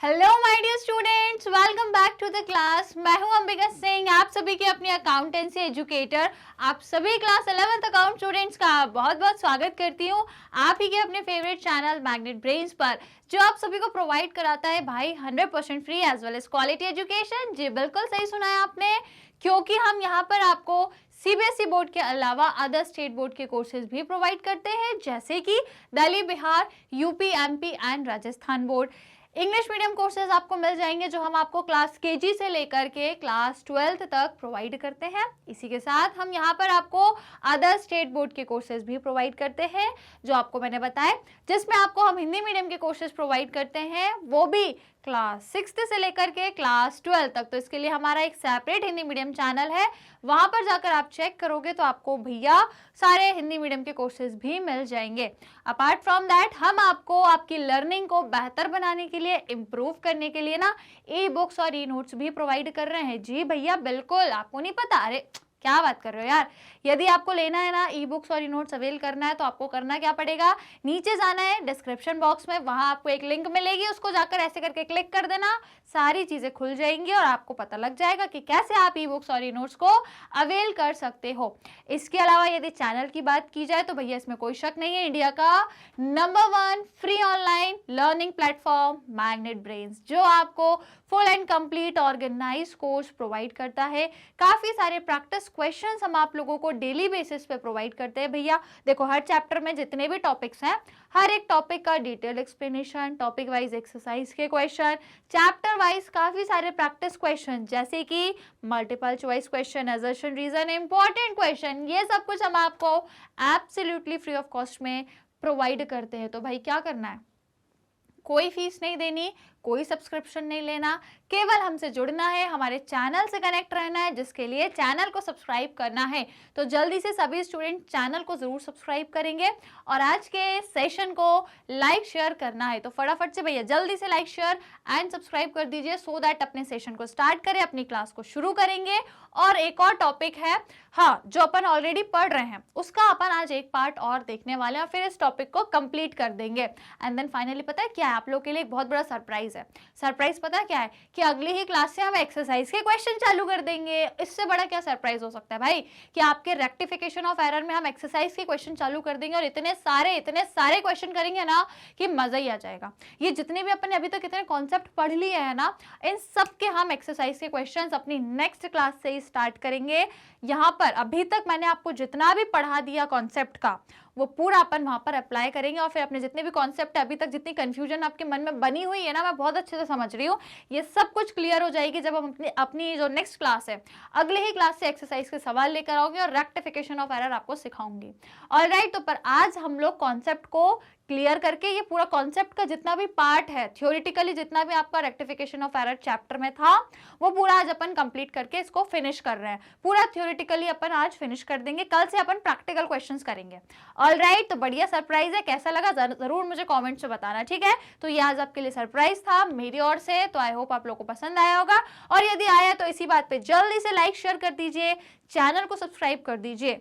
Hello my dear students, welcome back to the class. मैं हूं अंबिका सिंह, आप सभी के अपने अकाउंटेंसी एजुकेटर। आप सभी क्लास 11th अकाउंट स्टूडेंट्स का बहुत बहुत स्वागत करती हूं आप ही के अपने फेवरेट चैनल मैग्नेट ब्रेन्स पर, जो आप सभी को प्रोवाइड कराता है भाई 100% free as well as quality education. जी बिल्कुल सही सुना है आपने, क्योंकि हम यहाँ पर आपको सीबीएसई बोर्ड के अलावा अदर स्टेट बोर्ड के कोर्सेज भी प्रोवाइड करते हैं, जैसे कि Delhi, Bihar, UP, MP and Rajasthan board. English medium courses आपको मिल जाएंगे, जो हम आपको क्लास केजी से लेकर के क्लास 12th तक प्रोवाइड करते हैं। इसी के साथ हम यहाँ पर आपको अदर स्टेट बोर्ड के कोर्सेज भी प्रोवाइड करते हैं, जो आपको मैंने बताया, जिसमें आपको हम हिंदी मीडियम के कोर्सेज प्रोवाइड करते हैं, वो भी क्लास 6th से लेकर के क्लास 12 तक। तो इसके लिए हमारा एक सेपरेट हिंदी मीडियम चैनल है, वहां पर जाकर आप चेक करोगे तो आपको भैया सारे हिंदी मीडियम के कोर्सेज भी मिल जाएंगे। अपार्ट फ्रॉम दैट, हम आपको आपकी लर्निंग को बेहतर बनाने के लिए, इम्प्रूव करने के लिए ना ई बुक्स और ई नोट्स भी प्रोवाइड कर रहे हैं। जी भैया बिल्कुल, आपको नहीं पता? अरे क्या बात कर रहे हो यार। यदि आपको लेना है ना ई बुक्स और ई नोट्स अवेल करना है, तो आपको करना क्या पड़ेगा, नीचे जाना है डिस्क्रिप्शन बॉक्स में, वहां आपको एक लिंक मिलेगी, उसको जाकर ऐसे करके क्लिक कर देना, सारी चीजें खुल जाएंगी और आपको पता लग जाएगा कि कैसे आप ई बुक्स और ई नोट्स को अवेल कर सकते हो। इसके अलावा यदि चैनल की बात की जाए तो भैया इसमें कोई शक नहीं है, इंडिया का नंबर 1 free online learning platform Magnet Brains, जो आपको full and complete organise course provide करता है। काफी सारे प्रैक्टिस क्वेश्चंस हम आप लोगों को डेली बेसिस पे प्रोवाइड करते हैं भैया। देखो, हर चैप्टर में जितने भी टॉपिक्स हैं, हर एक टॉपिक का detail explanation, topic wise exercise के क्वेश्चन, चैप्टर वाइज काफी सारे प्रैक्टिस क्वेश्चन, जैसे कि multiple choice question, assertion, reason, important question, ये सब कुछ हम आपको एब्सोल्युटली फ्री ऑफ कॉस्ट में प्रोवाइड करते हैं। तो भाई क्या करना है, कोई फीस नहीं देनी, कोई सब्सक्रिप्शन नहीं लेना, केवल हमसे जुड़ना है, हमारे चैनल से कनेक्ट रहना है, जिसके लिए चैनल को सब्सक्राइब करना है। तो जल्दी से सभी स्टूडेंट चैनल को जरूर सब्सक्राइब करेंगे और आज के सेशन को लाइक शेयर करना है, तो फटाफट से भैया जल्दी से लाइक शेयर एंड सब्सक्राइब कर दीजिए, सो दैट अपने सेशन को स्टार्ट करें, अपनी क्लास को शुरू करेंगे। और एक और टॉपिक है, हाँ, जो अपन ऑलरेडी पढ़ रहे हैं उसका अपन आज एक पार्ट और देखने वाले हैं, और फिर इस टॉपिक को कंप्लीट कर देंगे। एंड देन फाइनली पता है क्या है, आप लोग के लिए एक बहुत बड़ा सरप्राइज है। सरप्राइज पता है क्या है, कि अगली ही क्लास से हम एक्सरसाइज के क्वेश्चन चालू कर देंगे। इससे बड़ा क्या सरप्राइज हो सकता है भाई, कि आपके रेक्टिफिकेशन ऑफ एरर में हम एक्सरसाइज के क्वेश्चन चालू कर देंगे, और इतने सारे क्वेश्चन करेंगे ना कि मजा ही आ जाएगा। ये जितने भी अपन अभी तक इतने कॉन्सेप्ट पढ़ लिए हैं ना, इन सब के हम एक्सरसाइज के क्वेश्चन अपनी नेक्स्ट क्लास से ही स्टार्ट करेंगे। यहाँ पर अभी तक मैंने आपको जितना भी पढ़ा दिया कॉन्सेप्ट का, वो पूरा अपन वहां पर अप्लाई करेंगे, और फिर अपने जितने भी कॉन्सेप्ट अभी तक, जितनी कंफ्यूजन आपके मन में बनी हुई है ना, मैं बहुत अच्छे से समझ रही हूँ, ये सब कुछ क्लियर हो जाएगी जब हम अपनी जो नेक्स्ट क्लास है, अगले ही क्लास से एक्सरसाइज के सवाल लेकर आओगे और रेक्टिफिकेशन ऑफ एरर आपको सिखाऊंगी। ऑलराइट, तो पर आज हम लोग कॉन्सेप्ट को क्लियर करके, ये पूरा कॉन्सेप्ट का जितना भी पार्ट है, थ्योरेटिकली जितना भी आपका रेक्टिफिकेशन ऑफ एरर चैप्टर में था, वो पूरा आज अपन कंप्लीट करके इसको फिनिश कर रहे हैं। पूरा थ्योरेटिकली अपन आज फिनिश कर देंगे, कल से अपन प्रैक्टिकल क्वेश्चंस करेंगे। ऑलराइट, तो बढ़िया सरप्राइज है, कैसा लगा जरूर मुझे कमेंट से बताना, ठीक है। तो ये आज आपके लिए सरप्राइज था मेरी ओर से, तो आई होप आप लोगों को पसंद आया होगा, और यदि आया तो इसी बात पे जल्दी से लाइक शेयर कर दीजिए, चैनल को सब्सक्राइब कर दीजिए,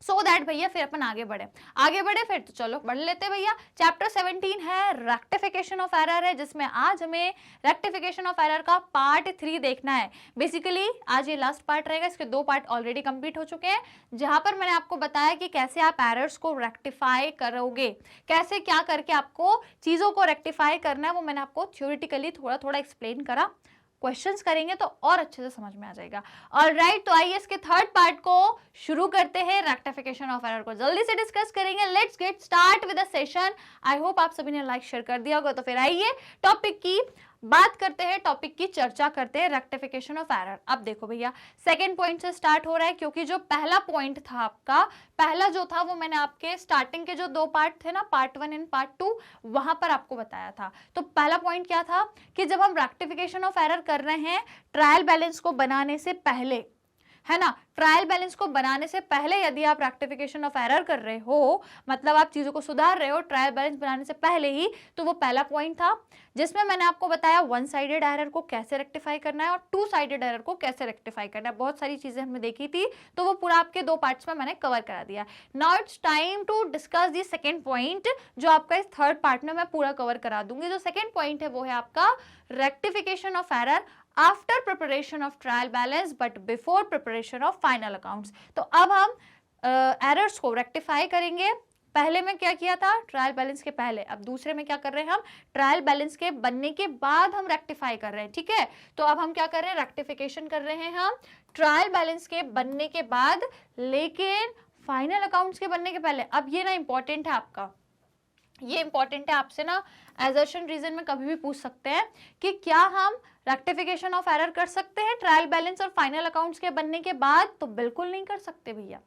सो दैट भैया फिर अपन आगे बढ़े फिर। तो चलो बढ़ लेते भैया। चैप्टर 17 है रेक्टिफिकेशन ऑफ एरर है, जिसमें आज हमें रेक्टिफिकेशन ऑफ एरर का पार्ट 3 देखना है। बेसिकली आज ये लास्ट पार्ट रहेगा, इसके 2 पार्ट ऑलरेडी कंप्लीट हो चुके हैं, जहां पर मैंने आपको बताया कि कैसे आप एरर्स को रेक्टिफाई करोगे, कैसे क्या करके आपको चीजों को रेक्टिफाई करना है, वो मैंने आपको थ्योरेटिकली थोड़ा थोड़ा एक्सप्लेन करा। क्वेश्चंस करेंगे तो और अच्छे से समझ में आ जाएगा। ऑलराइट, तो आइए इसके थर्ड पार्ट को शुरू करते हैं, रेक्टिफिकेशन ऑफ एरर को जल्दी से डिस्कस करेंगे। Let's get start with the session. I hope आप सभी ने लाइक शेयर कर दिया होगा। तो फिर आइए टॉपिक की बात करते हैं, टॉपिक की चर्चा करते हैं, रेक्टिफिकेशन ऑफ एरर। अब देखो भैया, सेकंड पॉइंट से स्टार्ट हो रहा है, क्योंकि जो पहला पॉइंट था आपका, पहला जो था वो मैंने आपके स्टार्टिंग के जो 2 पार्ट थे ना, पार्ट 1 एंड पार्ट 2, वहां पर आपको बताया था। तो पहला पॉइंट क्या था, कि जब हम रेक्टिफिकेशन ऑफ एरर कर रहे हैं ट्रायल बैलेंस को बनाने से पहले, है ना, ट्रायल बैलेंस को बनाने से पहले यदि आप रेक्टिफिकेशन ऑफ एरर कर रहे हो, मतलब आप चीजों को सुधार रहे हो ट्रायल बैलेंस बनाने से पहले ही, तो वो पहला पॉइंट था। जिसमें मैंने आपको बताया वन साइडेड एरर को कैसे रेक्टिफाई करना है और टू साइडेड एरर को कैसे रेक्टिफाई करना है। बहुत सारी चीजें हमने देखी थी, तो वो पूरा आपके 2 पार्ट्स में मैंने कवर करा दिया। Now it's time to discuss the second point, जो आपका इस थर्ड पार्ट में मैं पूरा कवर करा दूंगी। जो सेकेंड पॉइंट है वो है आपका rectification of error after preparation of trial balance but before preparation of final accounts. तो अब हम एरर्स को रेक्टिफाई करेंगे। पहले में क्या किया था, ट्रायल बैलेंस के पहले, अब दूसरे में क्या कर रहे हैं हम, ट्रायल बैलेंस के बनने के बाद हम रेक्टिफाई कर रहे हैं। ठीक है, तो अब हम क्या कर रहे हैं, रेक्टिफिकेशन कर रहे हैं हम ट्रायल बैलेंस के बनने के बाद, लेकिन फाइनल अकाउंट्स के बनने के पहले। अब ये ना इंपॉर्टेंट है आपका, ये इंपॉर्टेंट है, आपसे ना एजर्शन रीजन में कभी भी पूछ सकते हैं कि क्या हम रेक्टिफिकेशन ऑफ एरर कर सकते हैं ट्रायल बैलेंस और फाइनल अकाउंट्स के बनने के बाद। तो बिल्कुल नहीं कर सकते भैया,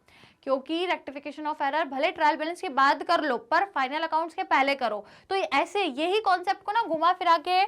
क्योंकि रेक्टिफिकेशन ऑफ एरर भले ट्रायल बैलेंस के बाद कर लो पर फाइनल अकाउंट्स के पहले करो। तो ऐसे यही कॉन्सेप्ट को ना घुमा फिरा के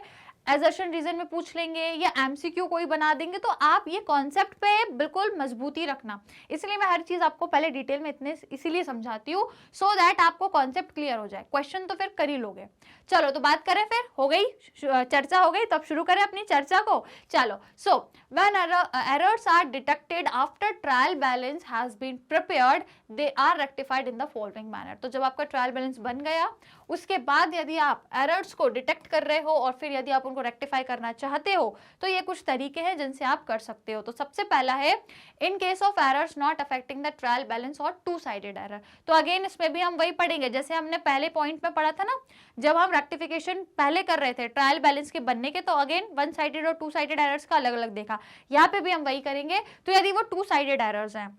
एजर्शन रीजन में पूछ लेंगे या एमसीक्यू कोई बना देंगे, तो आप ये कॉन्सेप्ट पे बिल्कुल मजबूती रखना। इसलिए मैं हर चीज आपको पहले डिटेल में इतने इसीलिए समझाती हूँ, सो दैट आपको कॉन्सेप्ट क्लियर हो जाए। क्वेश्चन तो फिर कर ही लोगे। चलो तो बात करें, फिर हो गई चर्चा, हो गई, तो अब शुरू करें अपनी चर्चा को। चलो, so when errors are detected after trial balance has been prepared they are rectified in the following manner. तो जब आपका ट्रायल बैलेंस बन गया, उसके बाद यदि आप एरर्स को डिटेक्ट कर रहे हो और फिर यदि आप उनको रेक्टिफाई करना चाहते हो, तो ये कुछ तरीके हैं जिनसे आप कर सकते हो। तो सबसे पहला है in case of errors not affecting the trial balance और टू साइडेड एरर। तो अगेन इसमें भी हम वही पढ़ेंगे जैसे हमने पहले पॉइंट में पढ़ा था ना, जब हम रेक्टिफिकेशन पहले कर रहे थे ट्रायल बैलेंस के बनने के, तो अगेन वन साइडेड और टू साइडेड एरर्स का अलग अलग देखा। यहाँ पे भी हम वही करेंगे। तो यदि वो टू साइडेड एरर्स हैं,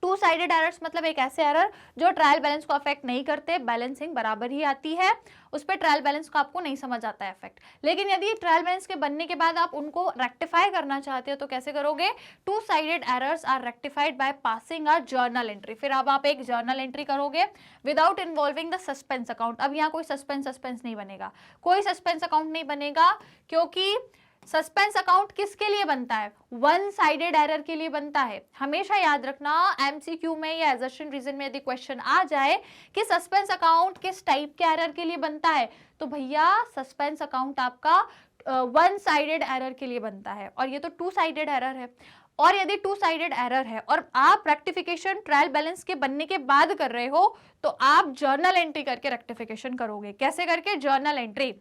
टू साइडेड एरर्स मतलब एक ऐसे एरर जो ट्रायल बैलेंस को अफेक्ट नहीं करते, बैलेंसिंग बराबर ही आती है, उस पर ट्रायल बैलेंस को आपको नहीं समझ आता है इफेक्ट। लेकिन यदि ट्रायल बैलेंस के बनने के बाद आप उनको रेक्टिफाई करना चाहते हो तो कैसे करोगे, two sided errors are rectified by passing a journal entry. फिर अब आप एक जर्नल एंट्री करोगे without involving the suspense account. अब यहाँ कोई सस्पेंस नहीं बनेगा, कोई सस्पेंस अकाउंट नहीं बनेगा, क्योंकि सस्पेंस अकाउंट किसके लिए बनता है, वन साइडेड एरर के लिए बनता है। हमेशा याद रखना एमसीक्यू में या एजर्शन रीजन में यदि क्वेश्चन आ जाए कि सस्पेंस अकाउंट किस टाइप के एरर के लिए बनता है, तो भैया सस्पेंस अकाउंट आपका वन साइडेड एरर के लिए बनता है, और ये तो टू साइडेड एरर है। और यदि टू साइडेड एरर है और आप रेक्टिफिकेशन ट्रायल बैलेंस के बनने के बाद कर रहे हो, तो आप जर्नल एंट्री करके रेक्टिफिकेशन करोगे। कैसे करके, journal entry.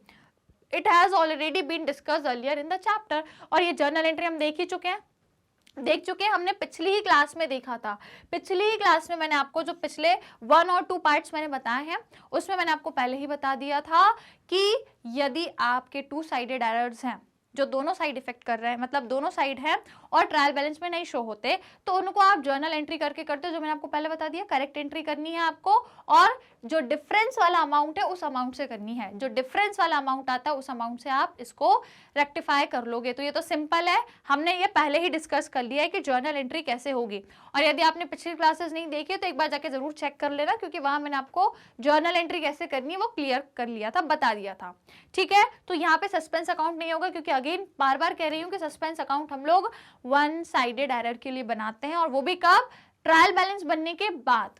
It has already been discussed earlier in the chapter, और ये जर्नल एंट्री हम देख चुके हैं, हमने पिछली ही क्लास में देखा था। पिछली ही क्लास में मैंने आपको जो पिछले 1 और 2 पार्ट्स मैंने बताए हैं, उसमें मैंने आपको पहले ही बता दिया था कि यदि आपके टू साइडेड एरर्स हैं जो दोनों साइड इफेक्ट कर रहे हैं, मतलब दोनों साइड हैं और ट्रायल बैलेंस में नहीं शो होते, तो उनको आप जर्नल एंट्री करके करते हो, जो मैंने आपको पहले बता दिया। करेक्ट एंट्री करनी है आपको, और जो डिफरेंस वाला अमाउंट है उस अमाउंट से करनी है। जो डिफरेंस वाला अमाउंट आता है उस अमाउंट से आप इसको रेक्टिफाई कर लोगे। तो ये तो सिंपल है, हमने ये पहले ही डिस्कस कर लिया है कि जर्नल एंट्री कैसे होगी। और यदि आपने पिछली क्लासेस नहीं देखी तो एक बार जाके जरूर चेक कर लेना, क्योंकि वहां मैंने आपको जर्नल एंट्री कैसे करनी है वो क्लियर कर लिया था, बता दिया था। ठीक है, तो यहाँ पे सस्पेंस अकाउंट नहीं होगा, क्योंकि अगेन बार बार कह रही हूँ कि सस्पेंस अकाउंट हम लोग वन साइडेड एरर के लिए बनाते हैं, और वो भी कब, ट्रायल बैलेंस बनने के बाद।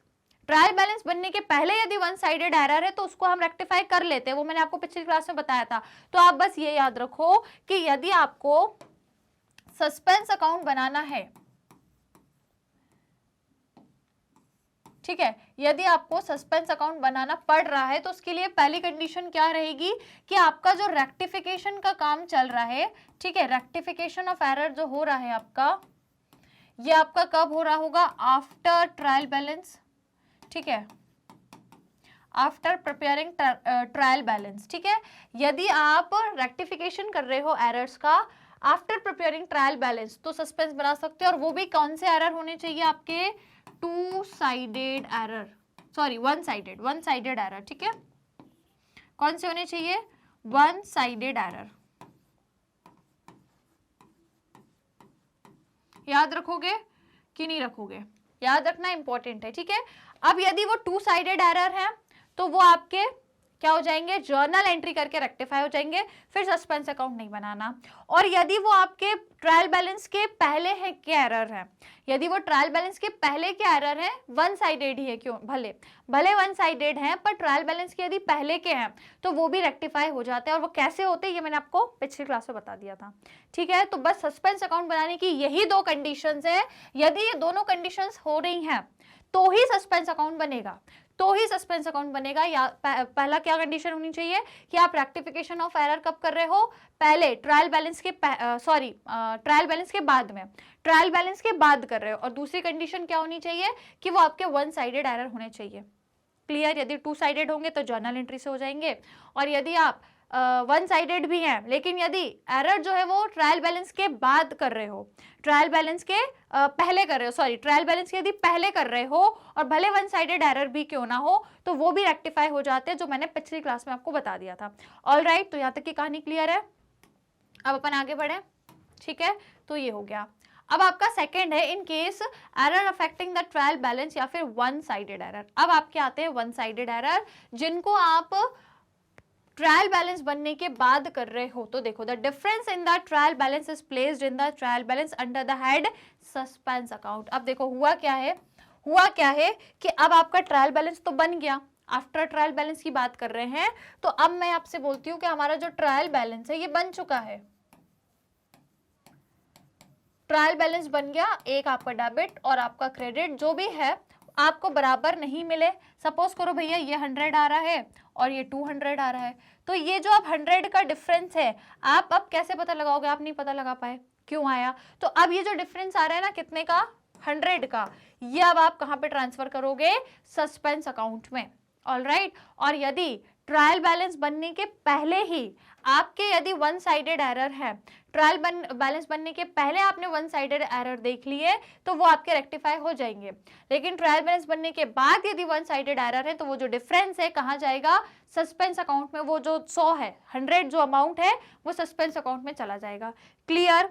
ट्रायल बैलेंस बनने के पहले यदि वन साइडेड एरर है तो उसको हम रेक्टिफाई कर लेते हैं, वो मैंने आपको पिछली क्लास में बताया था। तो आप बस ये याद रखो कि यदि आपको सस्पेंस अकाउंट बनाना है, ठीक है, यदि आपको सस्पेंस अकाउंट बनाना पड़ रहा है, तो उसके लिए पहली कंडीशन क्या रहेगी कि आपका जो रेक्टिफिकेशन का काम चल रहा है, ठीक है, रेक्टिफिकेशन ऑफ एरर जो हो रहा है आपका, ये आपका कब हो रहा होगा, आफ्टर ट्रायल बैलेंस, ठीक है, आफ्टर प्रिपेयरिंग ट्रायल बैलेंस। ठीक है, यदि आप रेक्टिफिकेशन कर रहे हो एरर्स का आफ्टर प्रिपेयरिंग ट्रायल बैलेंस, तो सस्पेंस बना सकते हो, और वो भी कौन से एरर होने चाहिए आपके, to sided error, sorry one sided error. ठीक है, कौन से होने चाहिए, वन साइडेड एरर। याद रखोगे कि नहीं रखोगे, याद रखना इंपॉर्टेंट है। ठीक है, अब यदि वो टू साइडेड एरर है तो वो आपके क्या हो जाएंगे, जर्नल एंट्री करके रेक्टिफाई हो जाएंगे, फिर सस्पेंस अकाउंट नहीं बनाना। और यदि वो आपके ट्रायल बैलेंस के पहले है के एरर है, यदि वो ट्रायल बैलेंस के पहले के एरर है, वन साइडेड ही है, क्यों भले भले वन साइडेड है, पर ट्रायल बैलेंस के यदि पहले के हैं तो वो भी रेक्टिफाई हो जाते हैं। और वो कैसे होते हैं ये मैंने आपको पिछली क्लास में बता दिया था, ठीक है। तो बस सस्पेंस अकाउंट बनाने की यही दो कंडीशंस है, यदि ये दोनों कंडीशंस हो रही हैं तो ही सस्पेंस अकाउंट बनेगा, तो ही सस्पेंस अकाउंट बनेगा। या पहला क्या कंडीशन होनी चाहिए कि आप रेक्टिफिकेशन ऑफ एरर कब कर रहे हो, पहले ट्रायल बैलेंस के ट्रायल बैलेंस के बाद में, ट्रायल बैलेंस के बाद कर रहे हो। और दूसरी कंडीशन क्या होनी चाहिए कि वो आपके वन साइडेड एरर होने चाहिए। क्लियर, यदि टू साइडेड होंगे तो जर्नल एंट्री से हो जाएंगे, और यदि आप वन साइडेड भी हैं लेकिन यदि एरर जो है वो ट्रायल बैलेंस के बाद कर रहे हो, ट्रायल बैलेंस के पहले कर रहे हो, सॉरी ट्रायल बैलेंस के यदि पहले कर रहे हो और भले वन साइडेड एरर भी क्यों ना हो तो वो भी रेक्टिफाई हो जाते हैं, जो मैंने पिछली क्लास में आपको बता दिया था। ऑल राइट, तो यहाँ तक की कहानी क्लियर है। अब अपन आगे बढ़े, ठीक है। तो ये हो गया। अब आपका सेकंड है in case error affecting the trial balance या फिर वन साइडेड एरर। अब आपके आते हैं वन साइडेड एरर जिनको आप ट्रायल बैलेंस बनने के बाद कर रहे हो। तो देखो, the difference in the trial balance is placed in the trial balance under the head suspense account. अब देखो हुआ क्या है कि अब आपका ट्रायल बैलेंस तो बन गया, आफ्टर ट्रायल बैलेंस की बात कर रहे हैं। तो अब मैं आपसे बोलती हूँ कि हमारा जो ट्रायल बैलेंस है ये बन चुका है, ट्रायल बैलेंस बन गया, एक आपका डेबिट और आपका क्रेडिट जो भी है आपको बराबर नहीं मिले। सपोज करो भैया ये 100 आ रहा है और ये 200 आ रहा है, तो ये जो अब 100 का डिफरेंस है आप अब कैसे पता लगाओगे, आप नहीं पता लगा पाए, क्यों आया। तो अब ये जो डिफरेंस आ रहा है ना कितने का, 100 का, ये अब आप कहाँ पे ट्रांसफर करोगे, सस्पेंस अकाउंट में। ऑल राइट, और यदि ट्रायल बैलेंस बनने के पहले ही आपके यदि वन साइडेड एरर है, ट्रायल बैलेंस बनने के पहले आपने वन साइडेड एरर देख लिए तो वो आपके रेक्टिफाई हो जाएंगे। लेकिन ट्रायल बैलेंस बनने के बाद यदि वन साइडेड एरर है तो वो जो डिफरेंस है कहाँ जाएगा, सस्पेंस अकाउंट में। वो जो 100 है, 100 जो अमाउंट है वो सस्पेंस अकाउंट में चला जाएगा। क्लियर,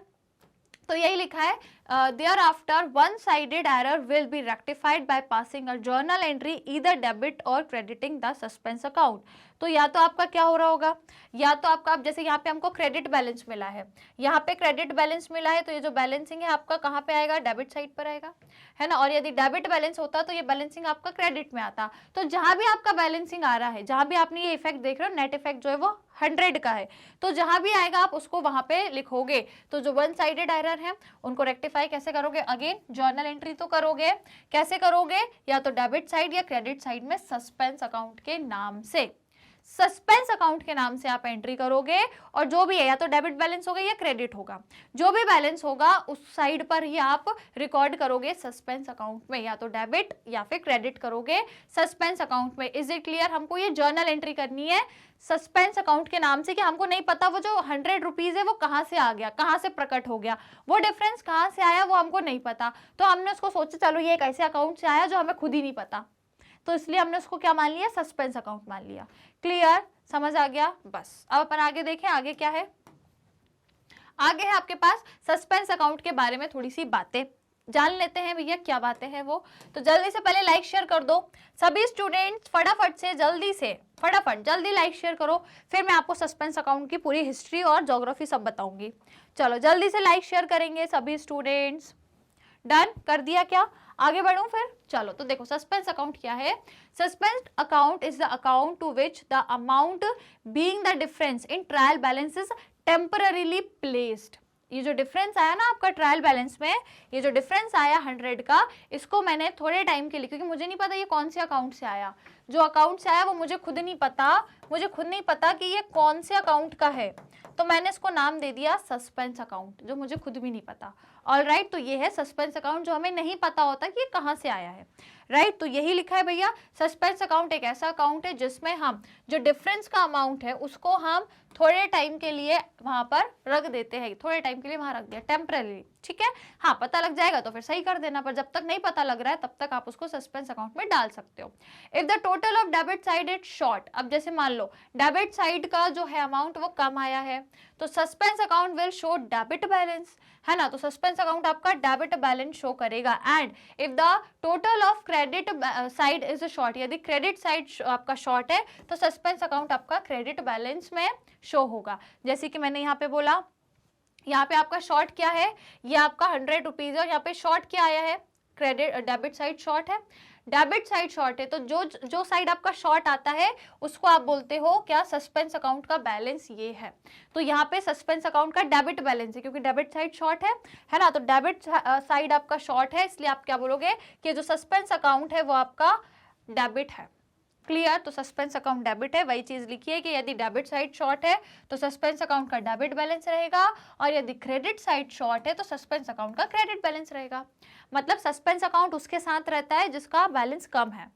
तो यही लिखा है, thereafter one sided error will be rectified by passing a journal entry either debit और क्रेडिटिंग द सस्पेंस अकाउंट। तो या तो आपका क्या हो रहा होगा, या तो आपका, अब जैसे यहाँ पे हमको क्रेडिट बैलेंस मिला है, यहाँ पे क्रेडिट बैलेंस मिला है, तो ये जो बैलेंसिंग है आपका कहाँ पे आएगा, डेबिट साइड पर आएगा, है ना। और यदि डेबिट बैलेंस होता तो ये बैलेंसिंग आपका क्रेडिट में आता। तो जहां भी आपका बैलेंसिंग आ रहा है, जहां भी आपने ये इफेक्ट देख रहे हो, नेट इफेक्ट जो है वो 100 का है, तो जहां भी आएगा आप उसको वहां पे लिखोगे। तो जो वन साइडेड एरर है उनको रेक्टिफाई कैसे करोगे, अगेन जर्नल एंट्री तो करोगे, कैसे करोगे, या तो डेबिट साइड या क्रेडिट साइड में सस्पेंस अकाउंट के नाम से, सस्पेंस अकाउंट के नाम से आप एंट्री करोगे। और जो भी है या तो डेबिट बैलेंस होगा या क्रेडिट होगा, जो भी बैलेंस होगा उस साइड पर ही आप रिकॉर्ड करोगे सस्पेंस अकाउंट में, या तो डेबिट या फिर क्रेडिट करोगे सस्पेंस अकाउंट में। इज इट क्लियर, हमको ये जर्नल एंट्री करनी है सस्पेंस अकाउंट के नाम से कि हमको नहीं पता वो जो 100 रुपीज है वो कहाँ से आ गया, कहाँ से प्रकट हो गया, वो डिफरेंस कहाँ से आया वो हमको नहीं पता। तो हमने उसको सोचा चलो ये एक ऐसे अकाउंट से आया जो हमें खुद ही नहीं पता, तो इसलिए हमने उसको क्या मान लिया, सस्पेंस अकाउंट मान लिया। क्लियर, समझ आ गया। बस अब अपन आगे देखें, आगे क्या है, आगे है आपके पास सस्पेंस अकाउंट के बारे में थोड़ी सी बातें जान लेते हैं भैया, क्या बातें हैं वो। तो जल्दी से पहले लाइक शेयर कर दो सभी स्टूडेंट्स, फटाफट से जल्दी लाइक शेयर करो, फिर मैं आपको सस्पेंस अकाउंट की पूरी हिस्ट्री और ज्योग्राफी सब बताऊंगी। चलो जल्दी से लाइक शेयर करेंगे सभी स्टूडेंट्स। डन कर दिया क्या, आगे बढ़ूं फिर। चलो तो देखो सस्पेंस अकाउंट क्या है। Suspense account is the account to which the amount being the difference in trial balance is temporarily placed. ये जो डिफरेंस आया ना आपका ट्रायल बैलेंस में, ये जो डिफरेंस आया 100 का, इसको मैंने थोड़े टाइम के लिए, क्योंकि मुझे नहीं पता ये कौन से अकाउंट से आया, जो अकाउंट से आया वो मुझे खुद नहीं पता कि ये कौन से अकाउंट का है, तो मैंने इसको नाम दे दिया सस्पेंस अकाउंट, जो मुझे खुद भी नहीं पता। ऑल राइट, तो ये है सस्पेंस अकाउंट जो हमें नहीं पता होता कि ये कहाँ से आया है। राइट, तो यही लिखा है भैया, सस्पेंस अकाउंट एक ऐसा अकाउंट है जिसमें हम जो डिफरेंस का अमाउंट है उसको हम थोड़े टाइम के लिए वहां पर रख देते हैं, थोड़े टाइम के लिए वहां रख दिया टेम्पररी, ठीक है। हाँ पता लग जाएगा तो फिर सही कर देना, पर जब तक नहीं पता लग रहा है तब तक आप उसको सस्पेंस अकाउंट में डाल सकते हो। If the total of debit side is short, अब जैसे मान लो डेबिट साइड का जो है अमाउंट वो कम आया है, तो suspense account will show debit balance, है ना, तो सस्पेंस अकाउंट आपका डेबिट बैलेंस शो करेगा। And if the total of credit side is short, यदि क्रेडिट साइड आपका शॉर्ट है तो सस्पेंस अकाउंट आपका क्रेडिट बैलेंस में शो होगा। जैसे कि मैंने यहाँ पे बोला, यहाँ पे आपका शॉर्ट क्या है, ये आपका 100 रुपीज है, और यहाँ पे शॉर्ट क्या आया है, क्रेडिट डेबिट साइड शॉर्ट है, डेबिट साइड शॉर्ट है, तो जो साइड आपका शॉर्ट आता है उसको आप बोलते हो क्या, सस्पेंस अकाउंट का बैलेंस ये है। तो यहाँ पे सस्पेंस अकाउंट का डेबिट बैलेंस है क्योंकि डेबिट साइड शॉर्ट है ना, तो डेबिट साइड आपका शॉर्ट है, इसलिए आप क्या बोलोगे कि जो सस्पेंस अकाउंट है वो आपका डेबिट है। क्लियर, तो सस्पेंस अकाउंट डेबिट है, वही चीज लिखिए कि यदि डेबिट साइड शॉर्ट है तो सस्पेंस अकाउंट का डेबिट बैलेंस रहेगा, और यदि क्रेडिट साइड शॉर्ट है तो सस्पेंस अकाउंट का क्रेडिट बैलेंस रहेगा। मतलब सस्पेंस अकाउंट उसके साथ रहता है जिसका बैलेंस कम है,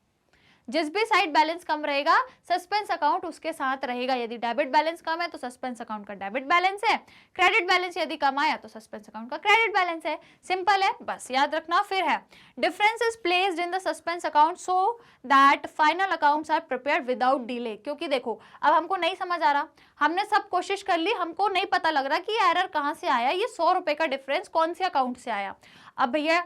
जिस भी साइड बैलेंस कम रहेगा सस्पेंस अकाउंट उसके साथ रहेगा। यदि डेबिट बैलेंस कम है तो सस्पेंस अकाउंट का डेबिट बैलेंस है, क्रेडिट बैलेंस यदि कम आया तो सस्पेंस अकाउंट का क्रेडिट बैलेंस है। सिंपल है, बस याद रखना। फिर है difference is placed in the suspense account so that final accounts are prepared without delay. क्योंकि देखो अब हमको नहीं समझ आ रहा, हमने सब कोशिश कर ली, हमको नहीं पता लग रहा कि एरर कहाँ से आया, ये 100 रुपए का डिफरेंस कौन से अकाउंट से आया। अब भैया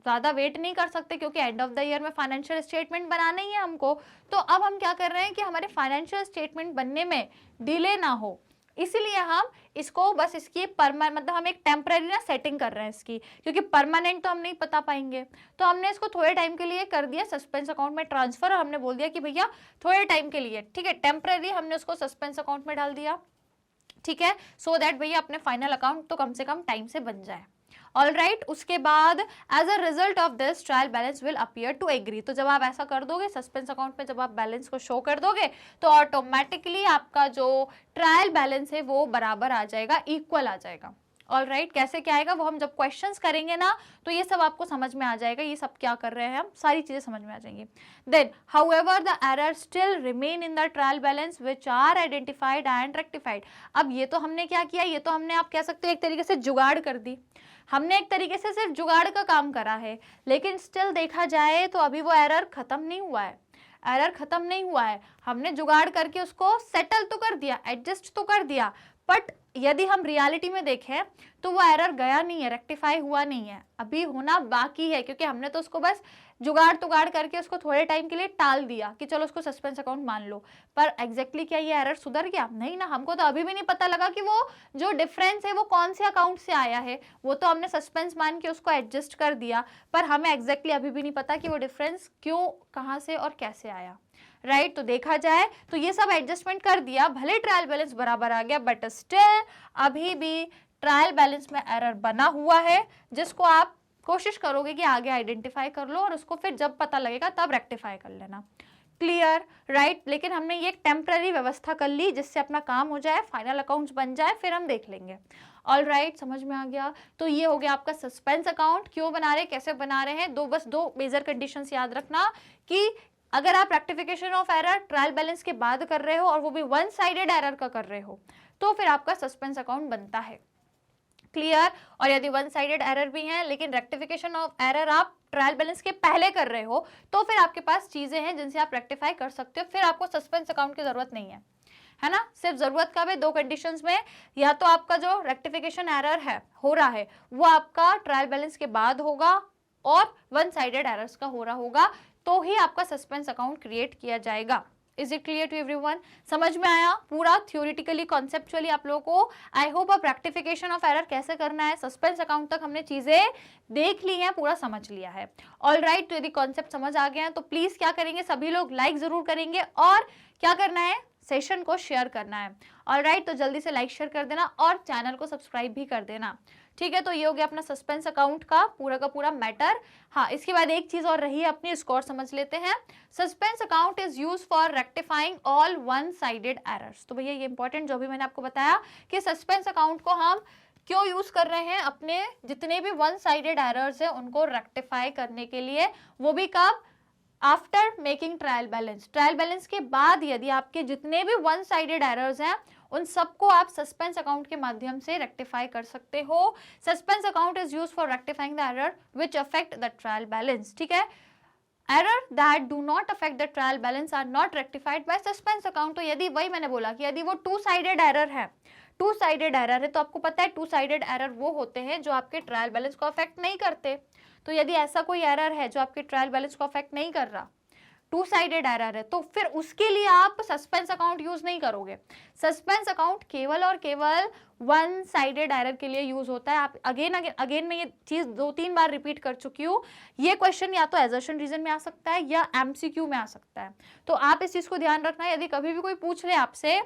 ज्यादा वेट नहीं कर सकते क्योंकि एंड ऑफ द ईयर में फाइनेंशियल स्टेटमेंट बनाना ही है हमको, तो अब हम क्या कर रहे हैं कि हमारे फाइनेंशियल स्टेटमेंट बनने में डिले ना हो, इसीलिए हम इसको बस इसकी मतलब हम एक टेम्पररी ना सेटिंग कर रहे हैं इसकी, क्योंकि परमानेंट तो हम नहीं पता पाएंगे, तो हमने इसको थोड़े टाइम के लिए कर दिया सस्पेंस अकाउंट में ट्रांसफर, और हमने बोल दिया कि भैया थोड़े टाइम के लिए, ठीक है, टेम्पररी हमने उसको सस्पेंस अकाउंट में डाल दिया, ठीक है, सो दैट भैया अपने फाइनल अकाउंट तो कम से कम टाइम से बन जाए। ऑल राइट, उसके बाद as a result of this trial balance will appear to agree. तो जब आप ऐसा कर दोगे सस्पेंस अकाउंट में, जब आप बैलेंस को शो कर दोगे तो ऑटोमेटिकली आपका जो ट्रायल बैलेंस है वो बराबर आ जाएगा, इक्वल आ जाएगा। ऑल राइट, कैसे क्या आएगा वो हम जब क्वेश्चंस करेंगे ना तो ये सब आपको समझ में आ जाएगा, ये सब क्या कर रहे हैं हम, सारी चीजें समझ में आ जाएंगी। Then however the error still remain in the trial balance which are identified and rectified. अब ये तो हमने क्या किया, ये तो हमने आप कह सकते हो एक तरीके से जुगाड़ कर दी, हमने एक तरीके से सिर्फ जुगाड़ का काम करा है, लेकिन स्टिल देखा जाए तो अभी वो एरर खत्म नहीं हुआ है, एरर खत्म नहीं हुआ है, हमने जुगाड़ करके उसको सेटल तो कर दिया, एडजस्ट तो कर दिया, बट यदि हम रियलिटी में देखें तो वो एरर गया नहीं है, रेक्टिफाई हुआ नहीं है, अभी होना बाकी है, क्योंकि हमने तो उसको बस जुगाड़ तुगाड़ करके उसको थोड़े टाइम के लिए टाल दिया कि चलो उसको सस्पेंस अकाउंट मान लो, पर एग्जैक्टली क्या ये एरर सुधर गया? नहीं ना, हमको तो अभी भी नहीं पता लगा कि वो जो डिफरेंस है वो कौन से अकाउंट से आया है, वो तो हमने सस्पेंस मान के उसको एडजस्ट कर दिया, पर हमें एग्जैक्टली अभी भी नहीं पता कि वो डिफरेंस क्यों, कहाँ से और कैसे आया। राइट, तो देखा जाए तो ये सब एडजस्टमेंट कर दिया, भले ट्रायल बैलेंस बराबर आ गया, बट स्टिल अभी भी ट्रायल बैलेंस में एरर बना हुआ है, जिसको आप कोशिश करोगे कि आगे आइडेंटिफाई कर लो और उसको फिर जब पता लगेगा तब रेक्टिफाई कर लेना। क्लियर, राइट, लेकिन हमने ये एक टेम्पररी व्यवस्था कर ली जिससे अपना काम हो जाए, फाइनल अकाउंट्स बन जाए, फिर हम देख लेंगे। ऑल राइट, समझ में आ गया। तो ये हो गया आपका सस्पेंस अकाउंट, क्यों बना रहे, कैसे बना रहे हैं, बस दो मेजर कंडीशंस याद रखना कि अगर आप rectification of error trial balance के बाद कर रहे हो और वो भी वन साइडेड एरर का कर रहे हो तो फिर आपका सस्पेंस अकाउंट बनता है। क्लियर, और यदि वन साइडेड एरर भी है लेकिन रेक्टिफिकेशन ऑफ एरर आप ट्रायल बैलेंस के पहले कर रहे हो तो फिर आपके पास चीजें हैं जिनसे आप रेक्टिफाई कर सकते हो, फिर आपको सस्पेंस अकाउंट की जरूरत नहीं है ना। सिर्फ जरूरत कब है, दो कंडीशंस में, या तो आपका जो रेक्टिफिकेशन एरर है हो रहा है वो आपका ट्रायल बैलेंस के बाद होगा और वन साइडेड एरर्स का हो रहा होगा, तो ही आपका सस्पेंस अकाउंट क्रिएट किया जाएगा। Is it clear to everyone? समझ में आया पूरा थ्योरेटिकली कॉन्सेप्चुअली आप लोगों को? आई होप अब रेक्टिफिकेशन ऑफ एरर कैसे करना है, सस्पेंस अकाउंट तक हमने चीजें देख ली हैं, पूरा समझ लिया है। ऑल राइट, तो यदि कॉन्सेप्ट समझ आ गया है तो प्लीज क्या करेंगे, सभी लोग लाइक जरूर करेंगे और क्या करना है, सेशन को शेयर करना है। ऑल राइट, तो जल्दी से लाइक शेयर कर देना और चैनल को सब्सक्राइब भी कर देना। ठीक है, तो ये हो गया अपना सस्पेंस अकाउंट का पूरा मैटर। हाँ, इसके बाद एक चीज और रही है अपनी, इसको और समझ लेते हैं। Suspense account is use for rectifying all one sided errors. तो भैया ये इंपॉर्टेंट जो भी मैंने आपको बताया कि सस्पेंस अकाउंट को हम क्यों यूज कर रहे हैं, अपने जितने भी वन साइडेड एरर्स है उनको रेक्टिफाई करने के लिए, वो भी कब, after making trial balance. Trial balance के बाद यदि आपके जितने भी वन साइडेड एरर्स हैं उन सबको आप सस्पेंस अकाउंट के माध्यम से रेक्टिफाई कर सकते हो। Suspense account is used for rectifying the error which affect the trial balance. ठीक है, error that do not affect the trial balance are not rectified by suspense account. तो यदि वही मैंने बोला कि यदि वो टू साइडेड एरर है, टू साइडेड एरर है, तो आपको पता है टू साइडेड एरर वो होते हैं जो आपके ट्रायल बैलेंस को अफेक्ट नहीं करते। तो यदि ऐसा कोई एरर है जो आपके ट्रायल बैलेंस को अफेक्ट नहीं कर रहा, टू साइडेड एरर है, तो फिर उसके लिए आप सस्पेंस अकाउंट यूज नहीं करोगे। सस्पेंस अकाउंट केवल और केवल वन साइडेड एरर के लिए यूज होता है। आप अगेन अगेन अगेन मैं ये चीज 2-3 बार रिपीट कर चुकी हूँ। ये क्वेश्चन या तो एजर्शन रीजन में आ सकता है या एमसीक्यू में आ सकता है। तो आप इस चीज को ध्यान रखना, यदि कभी भी कोई पूछ ले आपसे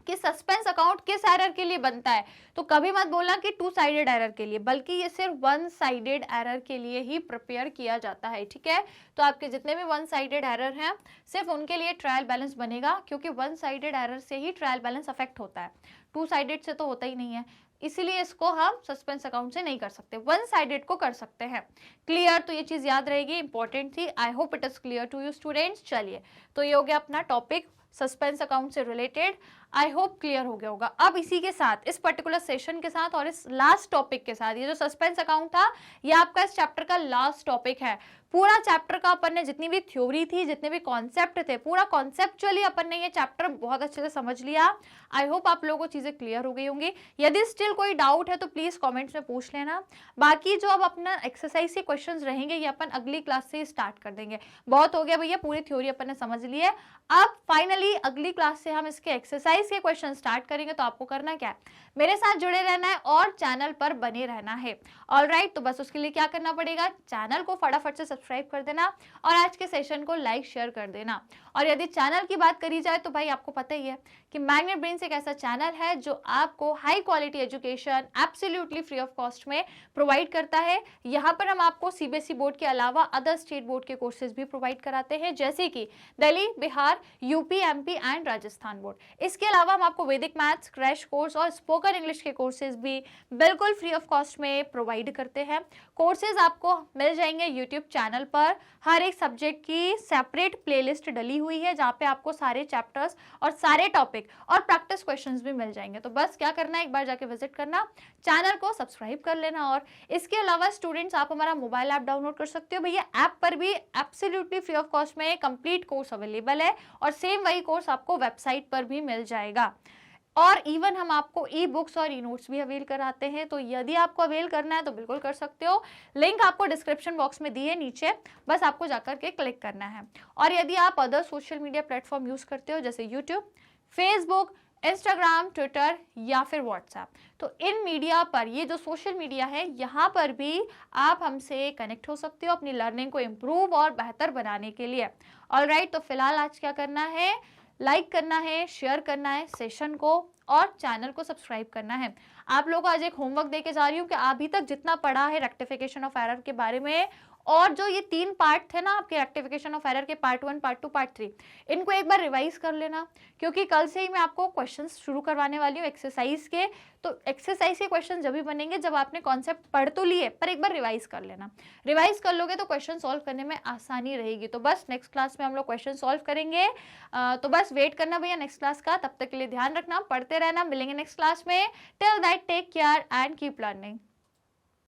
कि सस्पेंस अकाउंट किस एरर के लिए बनता है, तो कभी मत बोलना कि टू साइडेड एरर के लिए, बल्कि ये सिर्फ वन साइडेड एरर के लिए ही प्रिपेयर किया जाता है, ठीक है। तो आपके जितने भी वन साइडेड एरर हैं सिर्फ उनके लिए ट्रायल बैलेंस बनेगा, क्योंकि वन साइडेड एरर से ही ट्रायल बैलेंस अफेक्ट होता है, टू साइडेड से तो होता ही नहीं है। इसीलिए इसको हम सस्पेंस अकाउंट से नहीं कर सकते, वन साइडेड को कर सकते हैं। क्लियर? तो ये चीज याद रहेगी, इंपॉर्टेंट थी। I hope it is clear to you students. चलिए, तो ये हो गया अपना टॉपिक सस्पेंस अकाउंट से रिलेटेड। आई होप क्लियर हो गया होगा। अब इसी के साथ, इस पर्टिकुलर सेशन के साथ और इस लास्ट टॉपिक के साथ, ये जो सस्पेंस अकाउंट था ये आपका इस चैप्टर का लास्ट टॉपिक है। पूरा चैप्टर का अपन ने जितनी भी थ्योरी थी, जितने भी कॉन्सेप्ट थे, पूरा कॉन्सेप्चुअली अपन ने ये चैप्टर बहुत अच्छे से समझ लिया। आई होप आप लोगों को चीजें क्लियर हो गई होंगी। यदि स्टिल कोई डाउट है तो प्लीज कमेंट्स में पूछ लेना। बाकी जो अब अपना एक्सरसाइज के क्वेश्चंस रहेंगे ये अपन अगली क्लास से स्टार्ट कर देंगे। बहुत हो गया भैया, पूरी थ्योरी अपन ने समझ ली है। अब फाइनली अगली क्लास से हम इसके एक्सरसाइज के क्वेश्चन स्टार्ट करेंगे। तो आपको करना क्या है, मेरे साथ जुड़े रहना है और चैनल पर बने रहना है। ऑलराइट, तो बस उसके लिए क्या करना पड़ेगा, चैनल को फटाफट से सब्सक्राइब कर देना और आज के सेशन को लाइक शेयर कर देना। और यदि चैनल की बात करी जाए तो भाई आपको पता ही है कि मैग्नेट ब्रेन्स एक ऐसा चैनल है जो आपको high quality education absolutely free of cost में प्रोवाइड करता है। यहाँ पर हम आपको सीबीएसई बोर्ड के अलावा अदर स्टेट बोर्ड के कोर्सेज भी प्रोवाइड कराते हैं, जैसे कि Delhi, Bihar, UP, MP and Rajasthan board. इसके अलावा हम आपको वैदिक मैथ्स क्रैश कोर्स और स्पोकन इंग्लिश के कोर्सेज भी बिल्कुल फ्री ऑफ कॉस्ट में प्रोवाइड करते हैं। कोर्सेज आपको मिल जाएंगे यूट्यूब चैनल पर। हर एक सब्जेक्ट की सेपरेट प्लेलिस्ट डली हुई है जहाँ पे आपको सारे चैप्टर्स और सारे टॉपिक और प्रैक्टिस क्वेश्चंस भी मिल जाएंगे। तो बस क्या करना है, एक बार जाके विजिट करना, चैनल को सब्सक्राइब कर लेना। और इसके अलावा स्टूडेंट्स आप हमारा मोबाइल ऐप डाउनलोड कर सकते हो। भैया ऐप पर भी एब्सोल्युटली फ्री ऑफ कॉस्ट में कंप्लीट कोर्स अवेलेबल है और सेम वही कोर्स आपको वेबसाइट पर भी मिल जाएगा। और इवन हम आपको ई बुक्स और ई नोट्स भी अवेल कराते हैं। तो यदि आपको अवेल करना है तो बिल्कुल कर सकते हो, लिंक आपको डिस्क्रिप्शन बॉक्स में दी है नीचे, बस आपको जाकर के क्लिक करना है। और यदि आप other social media platform use करते हो जैसे यूट्यूब, फेसबुक, इंस्टाग्राम, ट्विटर या फिर व्हाट्सएप, तो इन मीडिया पर, ये जो सोशल मीडिया है यहाँ पर भी आप हमसे कनेक्ट हो सकते हो अपनी लर्निंग को इम्प्रूव और बेहतर बनाने के लिए। ऑलराइट, तो फिलहाल आज क्या करना है, लाइक करना है, शेयर करना है सेशन को और चैनल को सब्सक्राइब करना है। आप लोगों को आज एक होमवर्क देके जा रही हूँ कि अभी तक जितना पढ़ा है रेक्टिफिकेशन ऑफ एरर के बारे में, और जो ये 3 पार्ट थे ना आपके रेक्टिफिकेशन ऑफ एरर के, पार्ट 1, पार्ट 2, पार्ट 3, इनको एक बार रिवाइज कर लेना, क्योंकि कल से ही मैं आपको क्वेश्चंस शुरू करवाने वाली हूँ एक्सरसाइज के। तो एक्सरसाइज के क्वेश्चन जब भी बनेंगे जब आपने कॉन्सेप्ट पढ़ तो लिए, पर एक बार रिवाइज कर लेना। रिवाइज कर लोगे तो क्वेश्चन सॉल्व करने में आसानी रहेगी। तो बस नेक्स्ट क्लास में हम लोग क्वेश्चन सॉल्व करेंगे। तो बस वेट करना भैया नेक्स्ट क्लास का। तब तक के लिए ध्यान रखना, पढ़ते रहना, मिलेंगे नेक्स्ट क्लास में। Till that take care and keep learning.